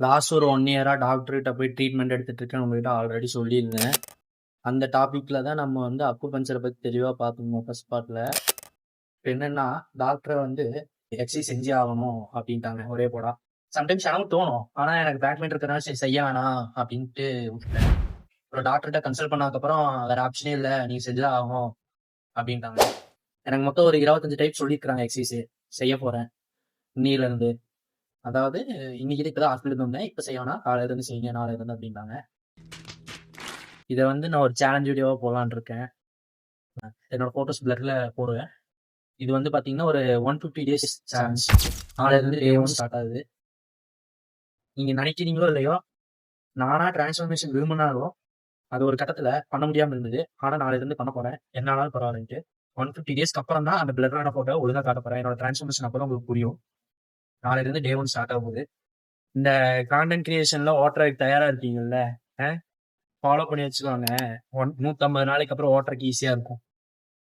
Last ஒரு 1 இயரா டாக்டர்கிட்ட போய் ட்ரீட்மெண்ட் எடுத்துட்டு இருக்கேன் உங்ககிட்ட ஆல்ரெடி சொல்லியிருந்தேன். அந்த டாபிக்ல தான் நம்ம வந்து அக்குபஞ்சரை பத்தி தெளிவா பார்த்துருந்தோம் ஃபர்ஸ்ட் பார்ட்ல. இப்ப என்னன்னா டாக்டர் வந்து எக்ஸசைஸ் செஞ்சே ஆகணும் அப்படின்ட்டாங்க ஒரே போடா. சம்டைம்ஸ் எனக்கும் தோணும். ஆனா எனக்கு பேக் பெயின் இருக்கிறனால சரி செய்ய வேணாம் அப்படின்ட்டு விட்டுட்டேன். அப்புறம் டாக்டர்கிட்ட கன்சல்ட் பண்ணதுக்கப்புறம் வேற ஆப்ஷனே இல்லை, நீங்க செஞ்சுதான் ஆகணும் அப்படின்ட்டாங்க. எனக்கு மொத்தம் ஒரு 25 டைப் சொல்லியிருக்கிறாங்க எக்ஸசைஸ் செய்ய போறேன் இன்னில இருந்து. அதாவது இன்னைக்கு இப்பதான் ஹாஸ்பிட்டல் வந்தேன், இப்ப செய்ய வேணாம், காலையில இருந்து செய்யுங்க, நாளைல இருந்து அப்படின்ட்டாங்க. இதை வந்து நான் ஒரு சேலஞ்ச் வீடியோவா போடலான்னு இருக்கேன். என்னோட போட்டோஸ் பிளர்ல போடுவேன். இது வந்து பாத்தீங்கன்னா ஒரு 150 டேஸ் சேலஞ்ச். நாளைல இருந்து டே 1 ஸ்டார்ட் ஆகுது. நீங்க நினைக்கிறீங்களோ இல்லையோ, நானா டிரான்ஸ்ஃபர்மேஷன் விரும்பினாலும் அது ஒரு கட்டத்துல பண்ண முடியாம இருந்தது. ஆனா நாளைல இருந்து பண்ண போறேன், என்ன ஆனாலும் பரவாயில்லைன்ட்டு. 150 டேஸ்க்கு அப்புறம் தான் அந்த பிளரான போட்டோ ஒழுங்கா காட்ட போறேன். என்னோட டிரான்ஸ்ஃபர்மேஷன் அப்பதான் உங்களுக்கு புரியும். நாளைல இருந்து டே 1 ஸ்டார்ட் ஆக போகுது. இந்த கான்டென்ட் கிரியேஷன்ல ஓட்டுறதுக்கு தயாரா இருக்கீங்கல்ல, ஃபாலோ பண்ணி வச்சுக்கோங்க. 150 நாளைக்கு அப்புறம் ஓட்டுறதுக்கு ஈஸியா இருக்கும்.